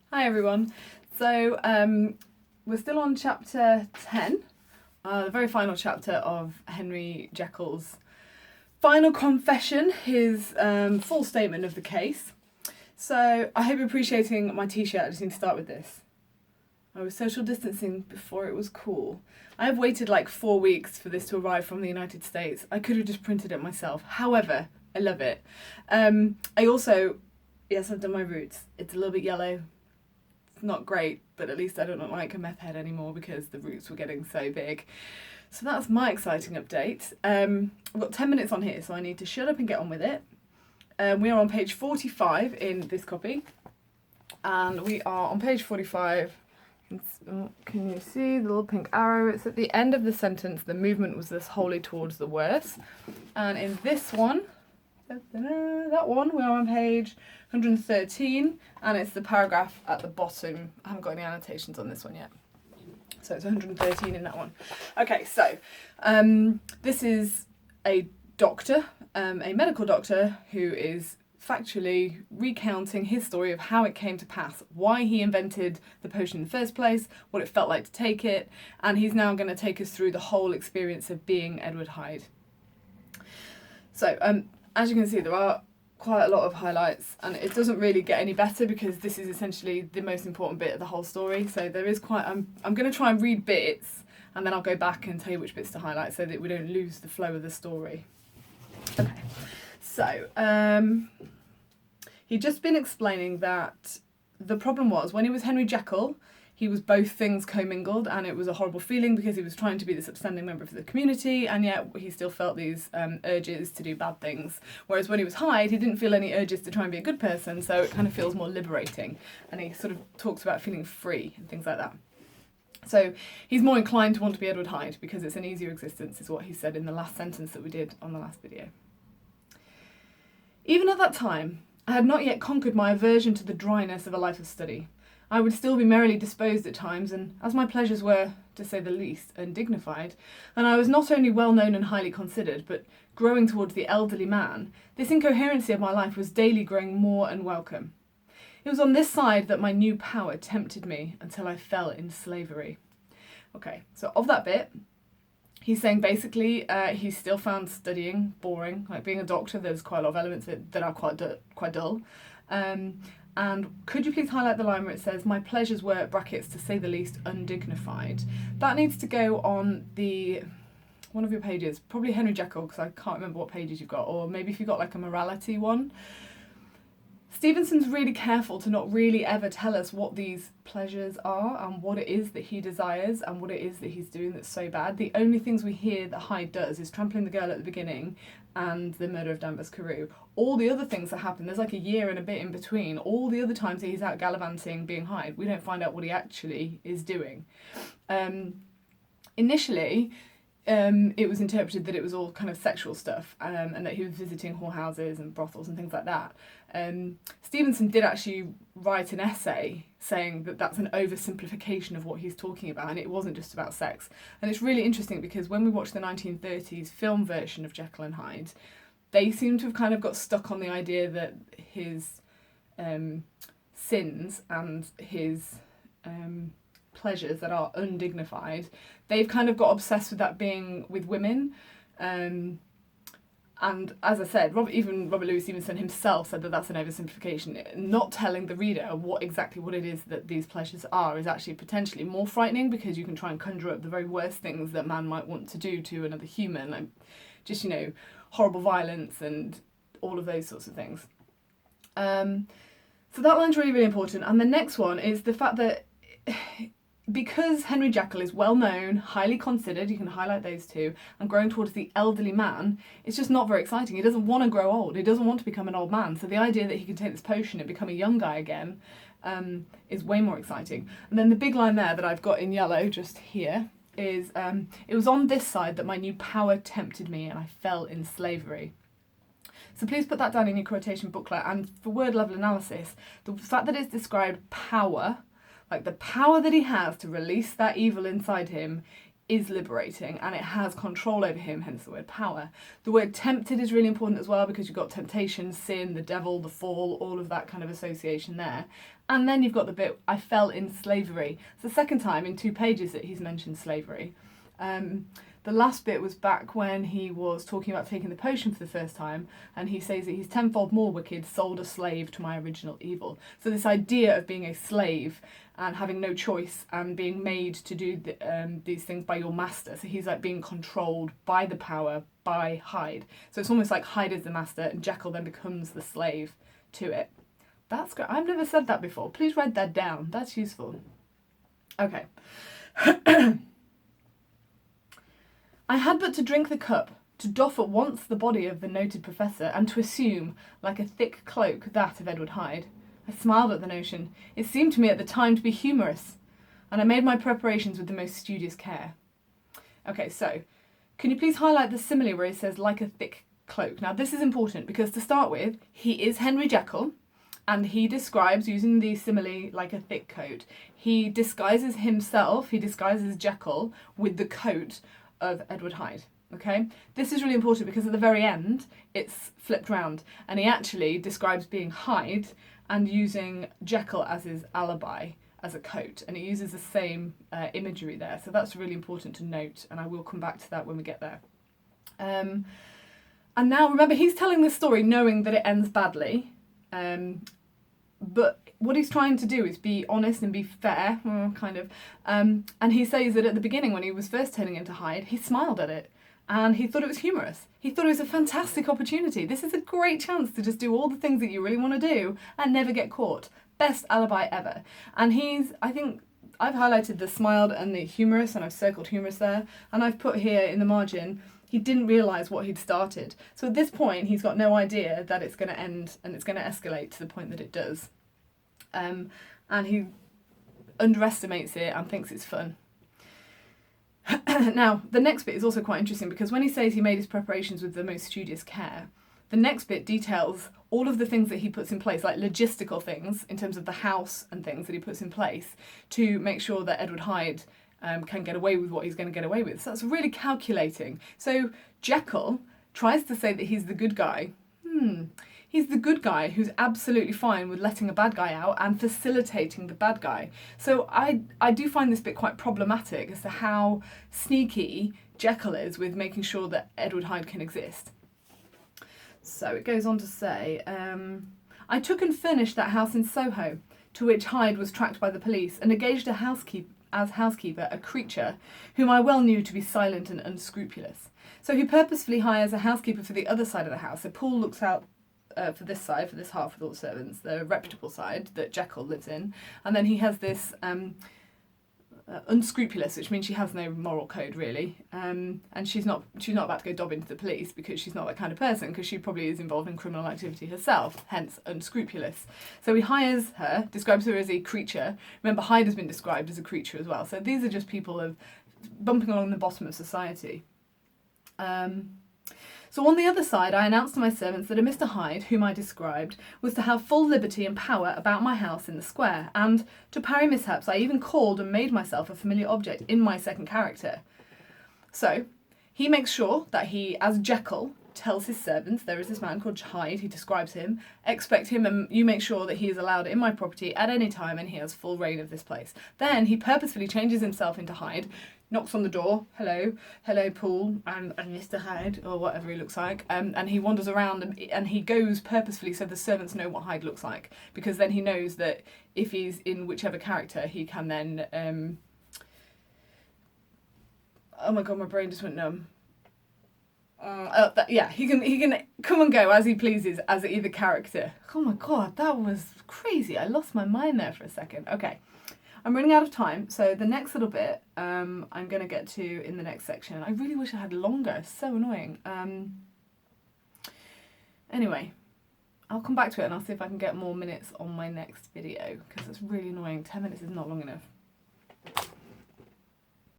Hi everyone. So we're still on chapter 10, the very final chapter of Henry Jekyll's final confession, his full statement of the case. So I hope you're appreciating my t-shirt. I just need to start with this. I was social distancing before it was cool. I have waited like 4 weeks for this to arrive from the United States. I could have just printed it myself. However, I love it. I also, yes, I've done my roots. It's a little bit yellow. Not great, but at least I don't look like a meth head anymore because the roots were getting so big. So that's my exciting update. I've got 10 minutes on here, so I need to shut up and get on with it. We are on page 45 in this copy, and we are on page 45. Can you see the little pink arrow? It's at the end of the sentence. The movement was thus wholly towards the worse. And in this one, that one, we're on page 113, and it's the paragraph at the bottom. I haven't got any annotations on this one yet. So it's 113 in that one. Okay, so this is a doctor, a medical doctor, who is factually recounting his story of how it came to pass, why he invented the potion in the first place, what it felt like to take it, and he's now going to take us through the whole experience of being Edward Hyde. So, as you can see, there are quite a lot of highlights, and it doesn't really get any better because this is essentially the most important bit of the whole story. So there is quite, I'm going to try and read bits, and then I'll go back and tell you which bits to highlight so that we don't lose the flow of the story. Okay, so he'd just been explaining that the problem was when he was Henry Jekyll, he was both things commingled, and it was a horrible feeling because he was trying to be this upstanding member of the community, and yet he still felt these urges to do bad things. Whereas when he was Hyde, he didn't feel any urges to try and be a good person, so it kind of feels more liberating. And he sort of talks about feeling free and things like that. So he's more inclined to want to be Edward Hyde because it's an easier existence, is what he said in the last sentence that we did on the last video. Even at that time, I had not yet conquered my aversion to the dryness of a life of study. I would still be merrily disposed at times, and as my pleasures were, to say the least, undignified, and I was not only well known and highly considered, but growing towards the elderly man, this incoherency of my life was daily growing more unwelcome. It was on this side that my new power tempted me until I fell in slavery. Okay, so of that bit, he's saying basically he still found studying boring. Like being a doctor, there's quite a lot of elements that are quite dull. And could you please highlight the line where it says, my pleasures were, brackets, to say the least, undignified. That needs to go on one of your pages, probably Henry Jekyll, because I can't remember what pages you've got, or maybe if you've got like a morality one. Stevenson's really careful to not really ever tell us what these pleasures are and what it is that he desires and what it is that he's doing that's so bad. The only things we hear that Hyde does is trampling the girl at the beginning and the murder of Danvers Carew. All the other things that happen, there's like a year and a bit in between. All the other times that he's out gallivanting, being Hyde, we don't find out what he actually is doing. Initially, it was interpreted that it was all kind of sexual stuff, and that he was visiting whorehouses and brothels and things like that. Stevenson did actually write an essay saying that that's an oversimplification of what he's talking about, and it wasn't just about sex. And it's really interesting because when we watch the 1930s film version of Jekyll and Hyde, they seem to have kind of got stuck on the idea that his sins and his pleasures that are undignified, they've kind of got obsessed with that being with women. And as I said, Robert Louis Stevenson himself said that that's an oversimplification. Not telling the reader what it is that these pleasures are is actually potentially more frightening because you can try and conjure up the very worst things that man might want to do to another human, like just, horrible violence and all of those sorts of things. So that line's really, really important. And the next one is the fact that because Henry Jekyll is well known, highly considered, you can highlight those two, and growing towards the elderly man, it's just not very exciting. He doesn't want to grow old. He doesn't want to become an old man. So the idea that he can take this potion and become a young guy again is way more exciting. And then the big line there that I've got in yellow just here is, it was on this side that my new power tempted me and I fell in slavery. So please put that down in your quotation booklet. And for word level analysis, the fact that it's described power, like the power that he has to release that evil inside him, is liberating and it has control over him, hence the word power. The word tempted is really important as well, because you've got temptation, sin, the devil, the fall, all of that kind of association there. And then you've got the bit, I fell in slavery. It's the second time in 2 pages that he's mentioned slavery. The last bit was back when he was talking about taking the potion for the first time, and he says that he's tenfold more wicked, sold a slave to my original evil. So this idea of being a slave and having no choice and being made to do these things by your master. So he's like being controlled by the power, by Hyde. So it's almost like Hyde is the master and Jekyll then becomes the slave to it. That's great. I've never said that before. Please write that down. That's useful. Okay. I had but to drink the cup, to doff at once the body of the noted professor, and to assume, like a thick cloak, that of Edward Hyde. I smiled at the notion. It seemed to me at the time to be humorous, and I made my preparations with the most studious care. Okay, so, can you please highlight the simile where he says, like a thick cloak? Now, this is important, because to start with, he is Henry Jekyll, and he describes, using the simile, like a thick coat, he disguises himself, he disguises Jekyll with the coat of Edward Hyde. Okay, this is really important because at the very end it's flipped round and he actually describes being Hyde and using Jekyll as his alibi as a coat, and he uses the same imagery there, so that's really important to note, and I will come back to that when we get there. And now remember, he's telling this story knowing that it ends badly, but what he's trying to do is be honest and be fair, kind of. And he says that at the beginning, when he was first turning into Hyde, he smiled at it and he thought it was humorous. He thought it was a fantastic opportunity. This is a great chance to just do all the things that you really want to do and never get caught. Best alibi ever. And I think I've highlighted the smiled and the humorous, and I've circled humorous there. And I've put here in the margin, he didn't realise what he'd started. So at this point, he's got no idea that it's going to end and it's going to escalate to the point that it does. And he underestimates it and thinks it's fun. Now, the next bit is also quite interesting because when he says he made his preparations with the most studious care, the next bit details all of the things that he puts in place, like logistical things in terms of the house and things that he puts in place to make sure that Edward Hyde can get away with what he's going to get away with. So that's really calculating. So Jekyll tries to say that he's the good guy. He's the good guy who's absolutely fine with letting a bad guy out and facilitating the bad guy. So I do find this bit quite problematic as to how sneaky Jekyll is with making sure that Edward Hyde can exist. So it goes on to say, I took and furnished that house in Soho, to which Hyde was tracked by the police, and engaged as housekeeper a creature whom I well knew to be silent and unscrupulous. So he purposefully hires a housekeeper for the other side of the house. So Paul looks out for this side, for this half with all the servants, the reputable side that Jekyll lives in, and then he has this unscrupulous, which means she has no moral code really, and she's not about to go dob into the police because she's not that kind of person, because she probably is involved in criminal activity herself, hence unscrupulous. So he hires her, describes her as a creature. Remember, Hyde has been described as a creature as well, so these are just people of bumping along the bottom of society. So on the other side, I announced to my servants that a Mr. Hyde, whom I described, was to have full liberty and power about my house in the square, and, to parry mishaps, I even called and made myself a familiar object in my second character. So, he makes sure that he, as Jekyll, tells his servants, there is this man called Hyde, he describes him, expect him and you make sure that he is allowed in my property at any time and he has full reign of this place. Then he purposefully changes himself into Hyde, knocks on the door, hello Paul, and Mr. Hyde, or whatever he looks like, and he wanders around and he goes purposefully so the servants know what Hyde looks like, because then he knows that if he's in whichever character, he can then, oh my god, my brain just went numb. He can come and go as he pleases as either character. Oh my god, that was crazy. I lost my mind there for a second. Okay. I'm running out of time, so the next little bit I'm going to get to in the next section. I really wish I had longer, so annoying. Anyway, I'll come back to it and I'll see if I can get more minutes on my next video, because it's really annoying. 10 minutes is not long enough.